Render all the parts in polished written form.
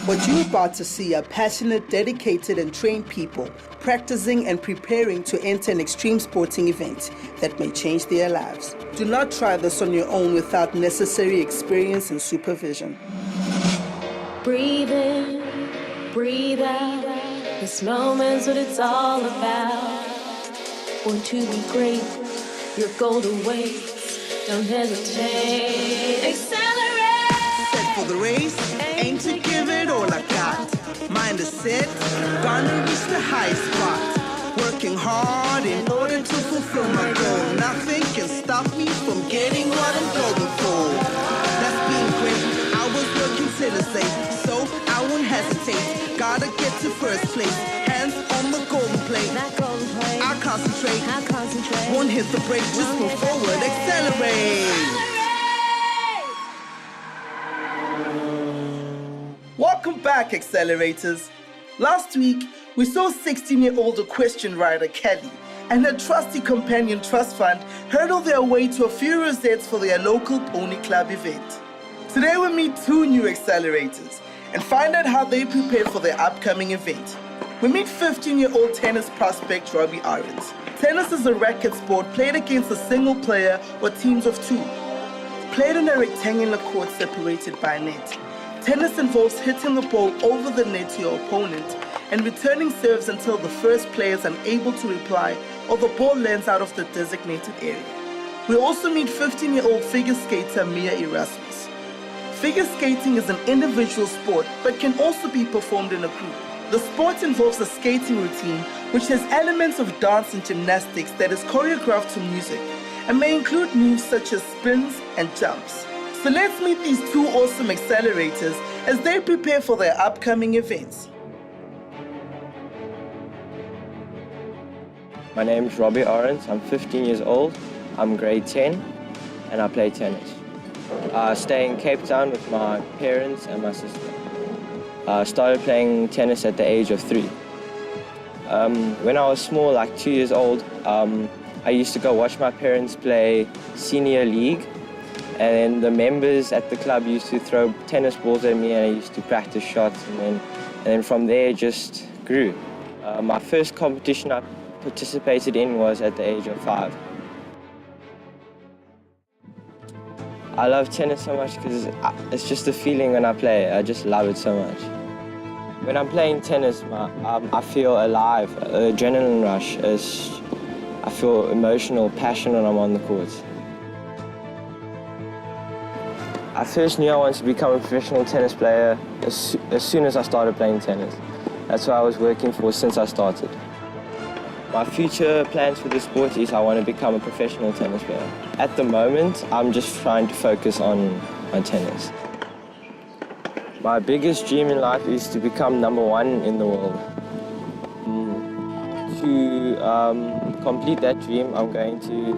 What you're about to see are passionate, dedicated and trained people practicing and preparing to enter an extreme sporting event that may change their lives. Do not try this on your own without necessary experience and supervision. Breathe in, breathe out. This moment's what it's all about. Want to be great, your goal to wait. Don't hesitate, accelerate. Set for the race, aim to give it all I got. Mind is set, gonna reach the highest spot. Working hard in order to fulfill my goal. Nothing can stop me from getting what I'm going for. That's being great, I was working till it's late, so I won't hesitate. Gotta get to first place, hands on the golden plate. I'll concentrate, won't hit the brake, just move forward, accelerate. Welcome back, accelerators. Last week, we saw 16-year-old equestrian rider Kelly and her trusty companion Trust Fund hurdle their way to a few rosettes for their local pony club event. Today we meet two new accelerators and find out how they prepare for their upcoming event. We meet 15-year-old tennis prospect Robbie Ahrens. Tennis is a racket sport played against a single player or teams of two. Played on a rectangular court separated by a net. Tennis involves hitting the ball over the net to your opponent and returning serves until the first player is unable to reply or the ball lands out of the designated area. We also meet 15-year-old figure skater Mia Erasmus. Figure skating is an individual sport but can also be performed in a group. The sport involves a skating routine which has elements of dance and gymnastics that is choreographed to music and may include moves such as spins and jumps. So let's meet these two awesome accelerators as they prepare for their upcoming events. My name is Robbie Ahrens. I'm 15 years old. I'm grade 10 and I play tennis. I stay in Cape Town with my parents and my sister. I started playing tennis at the age of 3. When I was small, like 2 years old, I used to go watch my parents play senior league, and the members at the club used to throw tennis balls at me and I used to practice shots, and then from there it just grew. My first competition I participated in was at the age of 5. I love tennis so much because it's just a feeling when I play it. I just love it so much. When I'm playing tennis, I feel alive. Adrenaline rush. I feel emotional, passion when I'm on the court. I first knew I wanted to become a professional tennis player as soon as I started playing tennis. That's what I was working for since I started. My future plans for the sport is I want to become a professional tennis player. At the moment, I'm just trying to focus on tennis. My biggest dream in life is to become #1 in the world. To complete that dream, I'm going to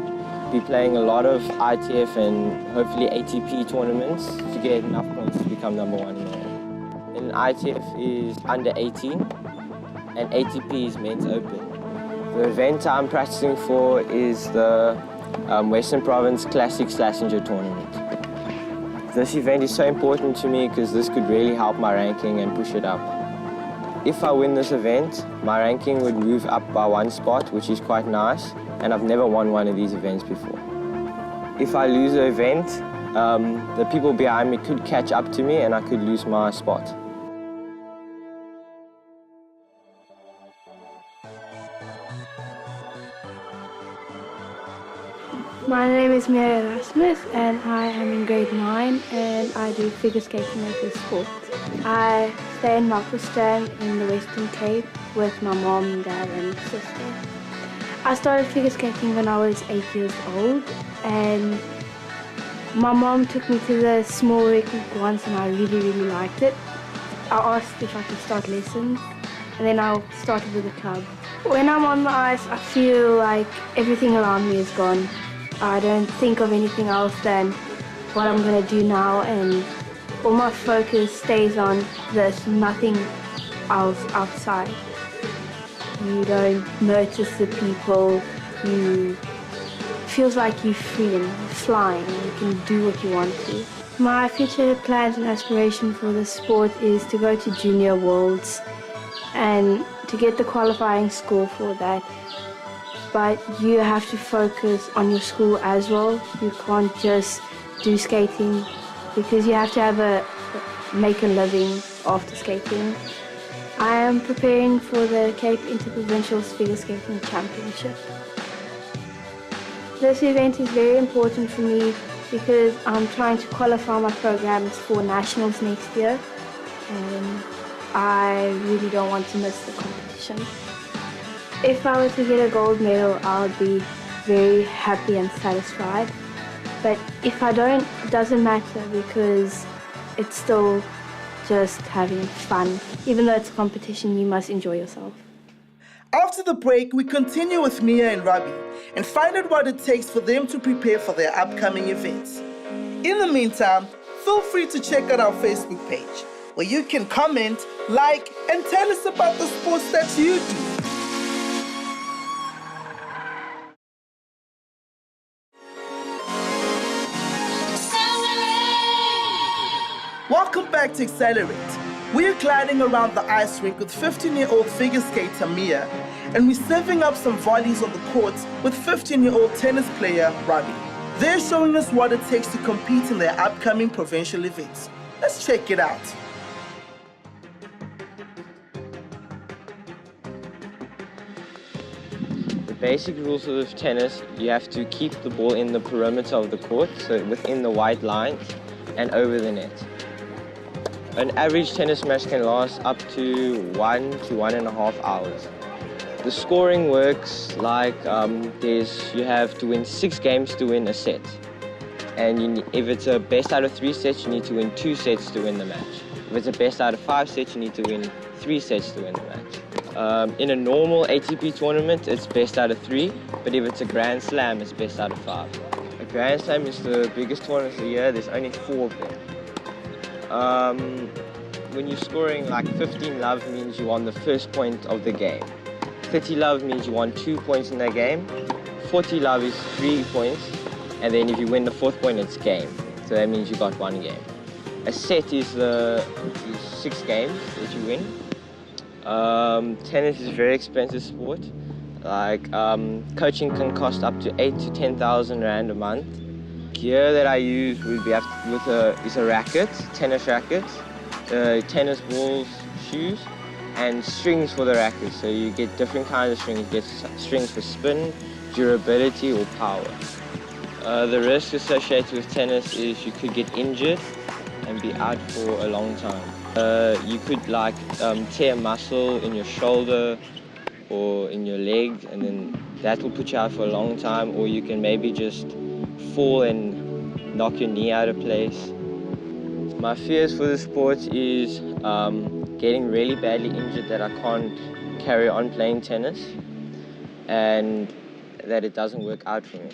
be playing a lot of ITF and hopefully ATP tournaments to get enough points to become #1 in the world. And ITF is under 18 and ATP is men's open. The event I'm practicing for is the Western Province Classic Schlesinger tournament. This event is so important to me because this could really help my ranking and push it up. If I win this event, my ranking would move up by 1 spot, which is quite nice, and I've never won one of these events before. If I lose the event, the people behind me could catch up to me and I could lose my spot. My name is Mia Erasmus and I am in grade 9 and I do figure skating as a sport. I stay in Malcolmstown in the Western Cape with my mom, dad and sister. I started figure skating when I was 8 years old and my mom took me to the small rink once and I really liked it. I asked if I could start lessons and then I started with the club. When I'm on the ice, I feel like everything around me is gone. I don't think of anything else than what I'm going to do now and all my focus stays on this, nothing else outside. You don't notice the people, it feels like you're free and flying and you can do what you want to. My future plans and aspiration for the sport is to go to Junior Worlds and to get the qualifying score for that. But you have to focus on your school as well. You can't just do skating because you have to make a living after skating. I am preparing for the Cape Interprovincial Figure Skating Championship. This event is very important for me because I'm trying to qualify my programs for nationals next year, and I really don't want to miss the competition. If I were to get a gold medal, I would be very happy and satisfied. But if I don't, it doesn't matter because it's still just having fun. Even though it's a competition, you must enjoy yourself. After the break, we continue with Mia and Robbie and find out what it takes for them to prepare for their upcoming events. In the meantime, feel free to check out our Facebook page, where you can comment, like, and tell us about the sports that you do. Welcome back to Accelerate. We're gliding around the ice rink with 15-year-old figure skater Mia, and we're serving up some volleys on the courts with 15-year-old tennis player Robbie. They're showing us what it takes to compete in their upcoming provincial events. Let's check it out. The basic rules of tennis, you have to keep the ball in the perimeter of the court, so within the white lines and over the net. An average tennis match can last up to 1 to 1.5 hours. The scoring works like you have to win 6 games to win a set. And if it's a best out of 3 sets, you need to win 2 sets to win the match. If it's a best out of 5 sets, you need to win 3 sets to win the match. In a normal ATP tournament, it's best out of 3, but if it's a Grand Slam, it's best out of 5. A Grand Slam is the biggest tournament of the year. There's only 4 of them. When you're scoring like 15 love means you won the first point of the game. 30 love means you won 2 points in that game. 40 love is 3 points. And then if you win the 4th point, it's game. So that means you got 1 game. A set is 6 games that you win. Tennis is a very expensive sport. Like coaching can cost up to 8 to 10,000 rand a month. Gear that I use would be is a racket, tennis racket, tennis balls, shoes, and strings for the racket. So you get different kinds of strings. You get strings for spin, durability, or power. The risk associated with tennis is you could get injured and be out for a long time. You could tear a muscle in your shoulder or in your leg, and then that will put you out for a long time, or you can maybe just fall and knock your knee out of place. My fears for the sport is getting really badly injured that I can't carry on playing tennis, and that it doesn't work out for me.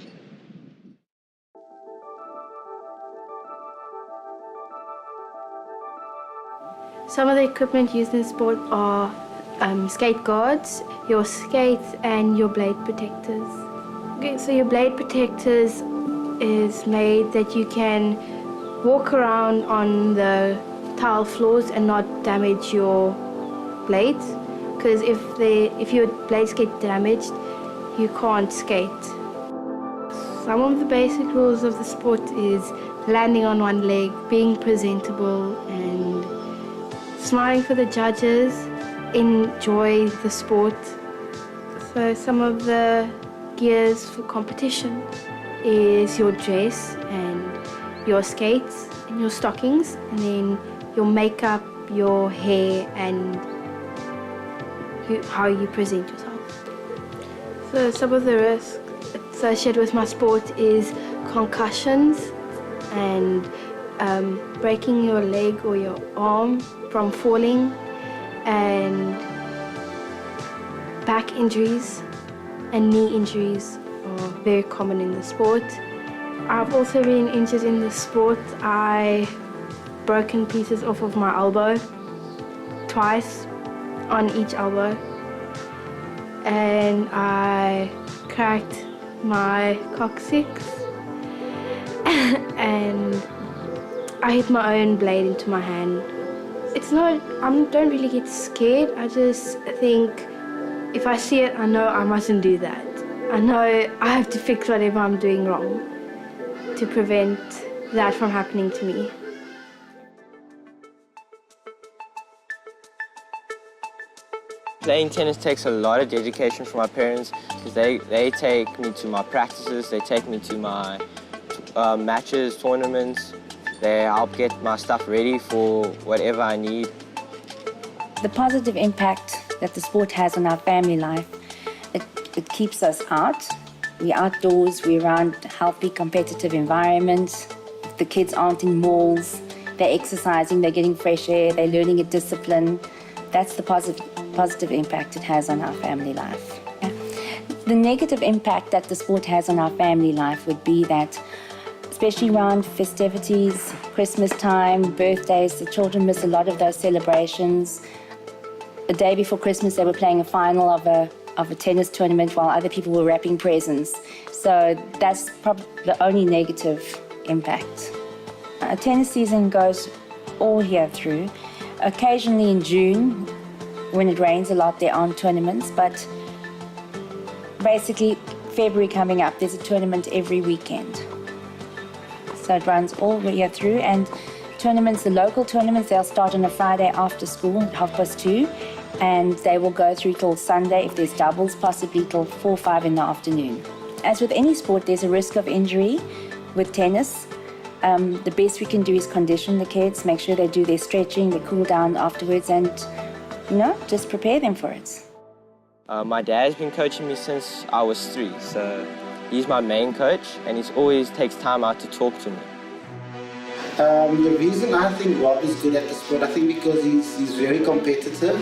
Some of the equipment used in the sport are skate guards, your skates, and your blade protectors. Okay, so your blade protectors is made that you can walk around on the tile floors and not damage your blades, because if your blades get damaged, you can't skate. Some of the basic rules of the sport is landing on one leg, being presentable, and smiling for the judges, enjoy the sport. So some of the gears for competition is your dress and your skates and your stockings, and then your makeup, your hair, and how you present yourself. So some of the risks associated with my sport is concussions and breaking your leg or your arm from falling, and back injuries and knee injuries are very common in the sport. I've also been injured in the sport. I broken pieces off of my elbow twice on each elbow, and I cracked my coccyx and I hit my own blade into my hand. It's not, I don't really get scared. I just think if I see it, I know I mustn't do that. I know I have to fix whatever I'm doing wrong to prevent that from happening to me. Playing tennis takes a lot of dedication from my parents because they take me to my practices, they take me to my matches, tournaments. They help get my stuff ready for whatever I need. The positive impact that the sport has on our family life, it keeps us out. We're outdoors, we're around healthy, competitive environments. The kids aren't in malls, they're exercising, they're getting fresh air, they're learning a discipline. That's the positive impact it has on our family life. The negative impact that the sport has on our family life would be that, especially around festivities, Christmas time, birthdays, the children miss a lot of those celebrations. The day before Christmas, they were playing a final of a tennis tournament while other people were wrapping presents. So that's probably the only negative impact. A tennis season goes all year through. Occasionally in June, when it rains a lot, there aren't tournaments, but basically February coming up, there's a tournament every weekend. So it runs all the year through, and tournaments, the local tournaments, they'll start on a Friday after school at 2:30, and they will go through till Sunday, if there's doubles, possibly till 4 or 5 in the afternoon. As with any sport, there's a risk of injury with tennis. The best we can do is condition the kids, make sure they do their stretching, they cool down afterwards, and just prepare them for it. My dad's been coaching me since I was 3, so he's my main coach, and he always takes time out to talk to me. The reason I think Rob is good at the sport, I think because he's very competitive,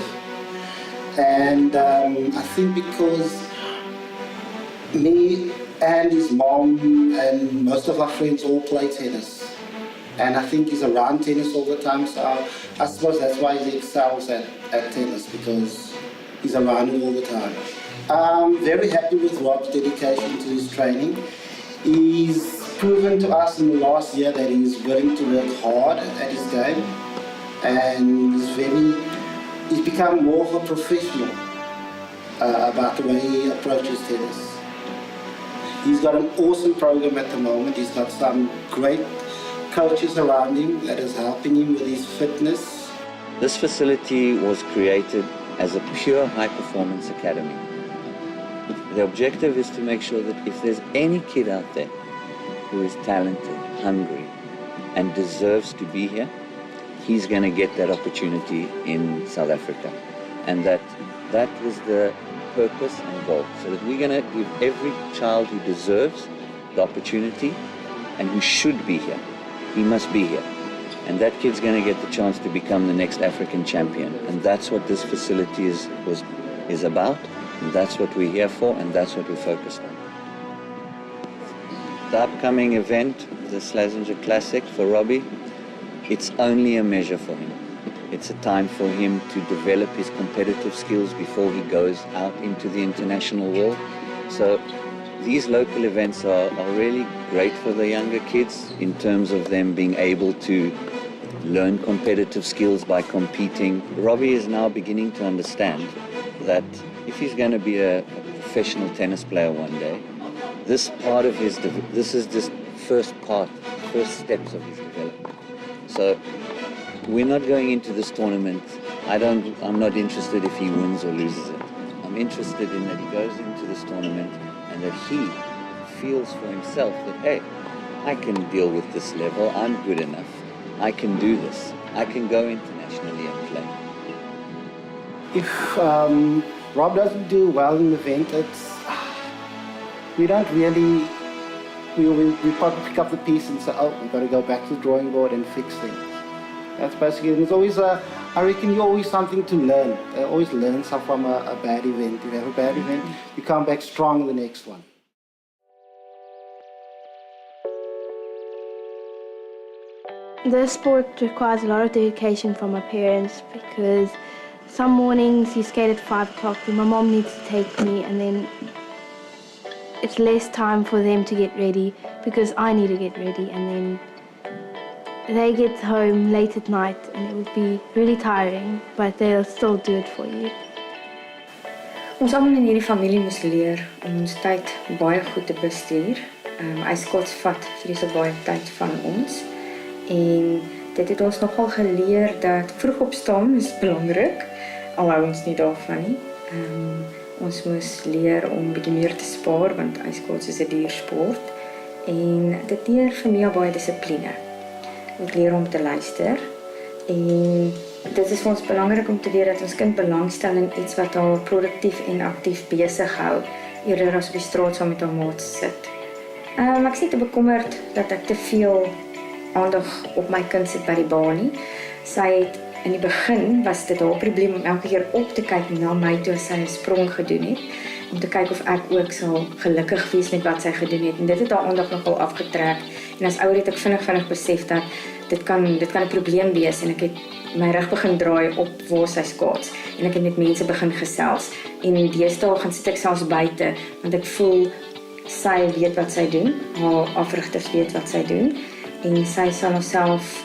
and I think because me and his mom and most of our friends all play tennis, and I think he's around tennis all the time, so I suppose that's why he excels at tennis, because he's around it all the time. I'm very happy with Rob's dedication to his training. He's proven to us in the last year that he's willing to work hard at his game, and he's become more of a professional about the way he approaches tennis. He's got an awesome program at the moment. He's got some great coaches around him that is helping him with his fitness. This facility was created as a pure high-performance academy. The objective is to make sure that if there's any kid out there who is talented, hungry, and deserves to be here, he's going to get that opportunity in South Africa. And that was the purpose and goal, so that we're going to give every child who deserves the opportunity and who should be here, he must be here. And that kid's going to get the chance to become the next African champion. And that's what this facility is about, and that's what we're here for, and that's what we're focused on. The upcoming event, the Slazenger Classic for Robbie, it's only a measure for him. It's a time for him to develop his competitive skills before he goes out into the international world. So these local events are really great for the younger kids in terms of them being able to learn competitive skills by competing. Robbie is now beginning to understand that if he's going to be a professional tennis player one day, this is just first steps of his development. So we're not going into this tournament. I'm not interested if he wins or loses it. I'm interested in that he goes into this tournament and that he feels for himself that, hey, I can deal with this level, I'm good enough, I can do this, I can go internationally and play. If Rob doesn't do well in the event, we don't really, we probably pick up the piece and say, oh, we've got to go back to the drawing board and fix things. That's basically it. There's always I reckon you always something to learn. Always learn something from a bad event. If you have a bad event, you come back strong the next one. This sport requires a lot of dedication from my parents, because some mornings you skate at 5 o'clock, then my mom needs to take me, and then it's less time for them to get ready because I need to get ready, and then they get home late at night and it would be really tiring, but they'll still do it for you. Ons almal in hierdie familie moes leer om ons tyd baie goed te bestuur. Ijskots vat vreeslik baie tyd van ons en dit het ons nogal geleer dat vroeg opstaan is belangrik, al hou ons nie daarvan nie. Ons moes leer om 'n bietjie meer te spaar want ijskots is 'n duur sport en dit leer vir my baie dissipline. Ek leer om te luister en dit is vir ons belangrik om te weet dat ons kind belangstel in iets wat haar produktief en aktief besig hou, eerder as op die straat saam met haar maats sit. Ek is nie te bekommerd dat ek te veel aandag op my kind sit by die baan nie. Sy het in die begin was dit haar probleem om elke keer op te kyk na my toe sy 'n sprong gedoen het, om te kyk of ek ook sal gelukkig wees met wat sy gedoen het. En dit het haar aandag nogal afgetrek. En as ouer het ek vinnig besef dat dit kan 'n probleem wees en ek het my rug begin draai op waar sy skaats en ek het met mense begin gesels en deesdae gaan sit ek selfs buite want ek voel sy weet wat sy doen, haar afrigters weet wat sy doen en sy sal haarself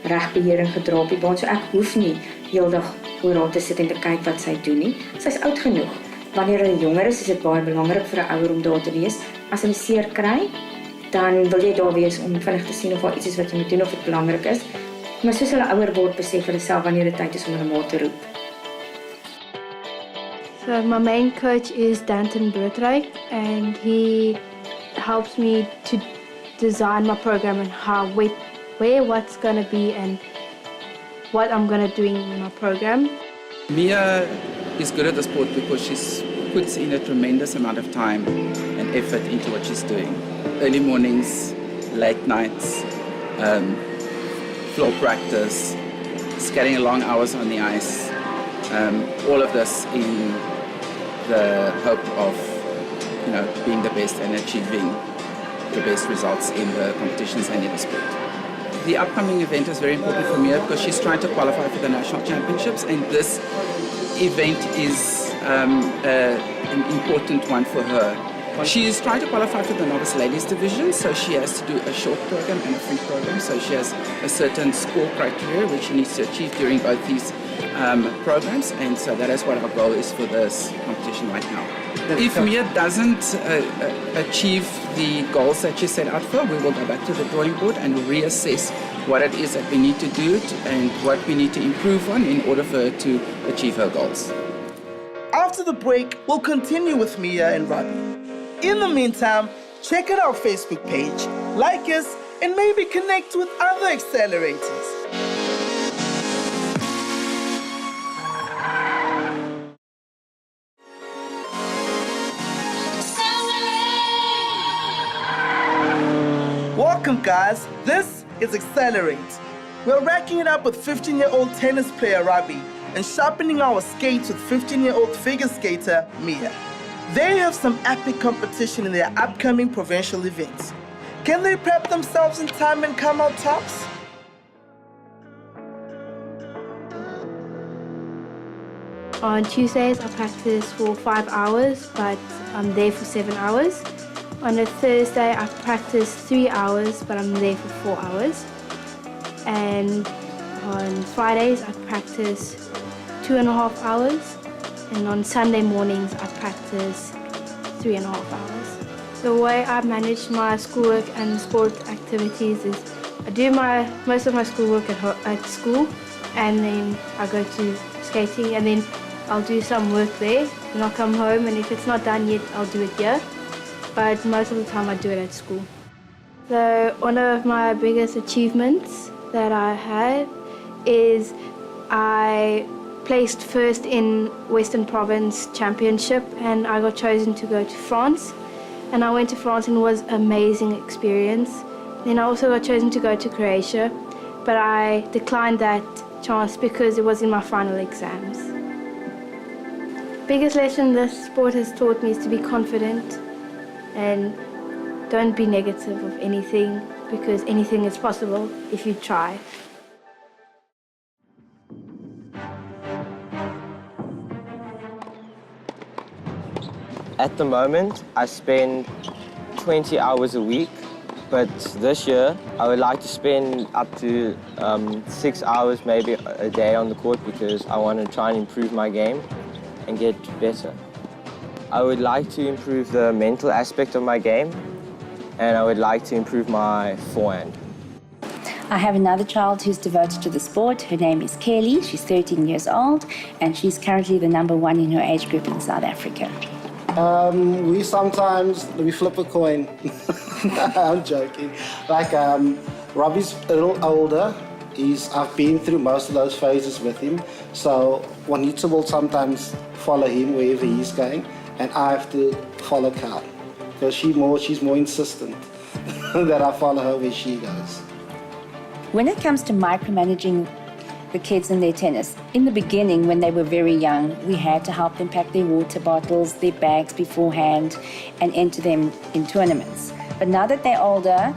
reg beheer en gedra op die baan, so ek hoef nie heeldag oor haar te sit en te kyk wat sy doen nie. Sy's oud genoeg. Wanneer hulle jonger is dit baie belangrik vir 'n ouer om daar te wees. As hulle seer kry, dan wil jy daar wees om vinnig te sien of daar iets is wat jy moet doen of dit belangrik is. Maar soos hulle ouer word, besef hulle self wanneer dit tyd is om hulle ma te roep. So my main coach is Danton Bertrijk and he helps me to design my program and where what's going to be and what I'm going to do in my program. Mia is good at the sport because she puts in a tremendous amount of time and effort into what she's doing. Early mornings, late nights, floor practice, skating long hours on the ice, all of this in the hope of being the best and achieving the best results in the competitions and in the sport. The upcoming event is very important for Mia because she's trying to qualify for the national championships, and this event is an important one for her. She is trying to qualify for the novice ladies division, so she has to do a short program and a free program, so she has a certain score criteria which she needs to achieve during both these programs, and so that is what our goal is for this competition right now. If Mia doesn't achieve the goals that she set out for, we will go back to the drawing board and reassess what it is that we need to do and what we need to improve on in order for her to achieve her goals. After the break, we'll continue with Mia and Robbie. In the meantime, check out our Facebook page, like us, and maybe connect with other accelerators. Welcome guys, this is Accelerate. We're racking it up with 15-year-old tennis player Robbie and sharpening our skates with 15-year-old figure skater Mia. They have some epic competition in their upcoming provincial events. Can they prep themselves in time and come out tops? On Tuesdays, I practice for 5 hours, but I'm there for 7 hours. On a Thursday, I practice 3 hours, but I'm there for 4 hours. And on Fridays, I practice 2.5 hours. And on Sunday mornings, I practice 3.5 hours. The way I manage my schoolwork and sport activities is I do most of my schoolwork at school, and then I go to skating, and then I'll do some work there, and I'll come home, and if it's not done yet, I'll do it here. But most of the time I do it at school. So one of my biggest achievements that I had is I placed first in Western Province Championship, and I got chosen to go to France. And I went to France and it was an amazing experience. Then I also got chosen to go to Croatia, but I declined that chance because it was in my final exams. Biggest lesson this sport has taught me is to be confident and don't be negative of anything, because anything is possible if you try. At the moment, I spend 20 hours a week But this year, I would like to spend up to 6 hours maybe a day on the court because I want to try and improve my game and get better. I would like to improve the mental aspect of my game, and I would like to improve my forehand. I have another child who's devoted to the sport. Her name is Kelly. She's 13 years old, and she's currently the #1 in her age group in South Africa. We flip a coin. I'm joking. Like, Robbie's a little older. I've been through most of those phases with him. So Juanita will sometimes follow him wherever he's going, and I have to follow Carl because she's more insistent that I follow her where she goes. When it comes to micromanaging the kids in their tennis, in the beginning, when they were very young, we had to help them pack their water bottles, their bags beforehand, and enter them in tournaments. But now that they're older,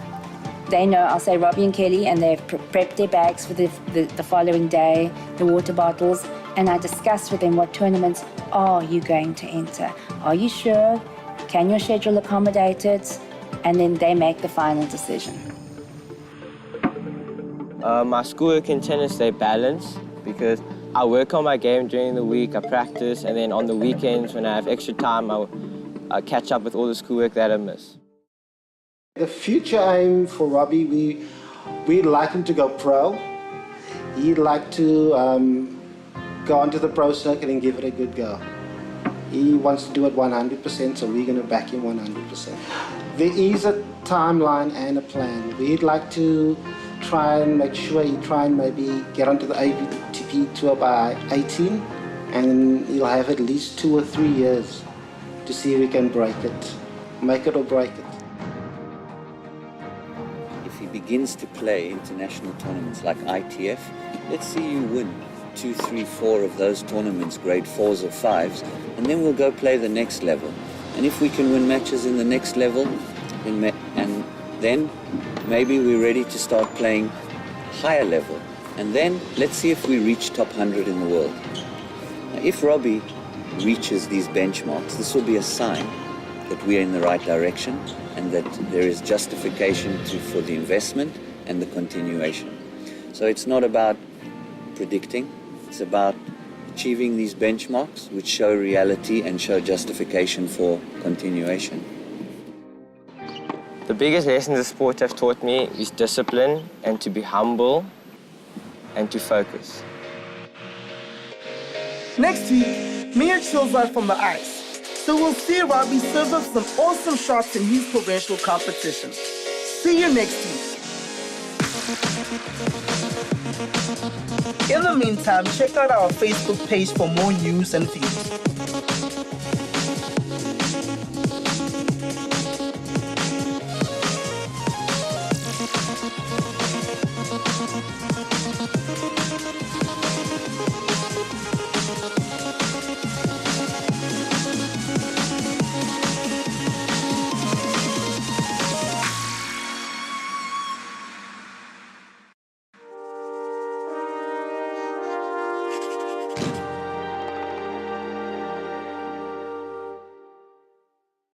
they know, I'll say Robbie and Kelly, and they've prepped their bags for the following day, the water bottles, and I discuss with them what tournaments are you going to enter. Are you sure? Can your schedule accommodate it? And then they make the final decision. My schoolwork and tennis, they balance because I work on my game during the week, I practice, and then on the weekends when I have extra time, I catch up with all the schoolwork that I miss. The future aim for Robbie, we'd like him to go pro. He'd like to go onto the pro circuit and give it a good go. He wants to do it 100%, so we're going to back him 100%. There is a timeline and a plan. We'd like to try and make sure he try and maybe get onto the EP22 tour by 18, and he'll have at least 2 or 3 years to see if we can break it, make it or break it. If he begins to play international tournaments like ITF, let's see you win 2, 3, 4 of those tournaments, grade 4s or 5s, and then we'll go play the next level. And if we can win matches in the next level, then maybe we're ready to start playing higher level. And then let's see if we reach top 100 in the world. Now, if Robbie reaches these benchmarks, this will be a sign that we are in the right direction and that there is justification for the investment and the continuation. So it's not about predicting, it's about achieving these benchmarks which show reality and show justification for continuation. The biggest lesson the sport have taught me is discipline and to be humble and to focus. Next week, Mia chills out from the ice, so we'll see Robbie serve up some awesome shots in his provincial competition. See you next week. In the meantime, check out our Facebook page for more news and views.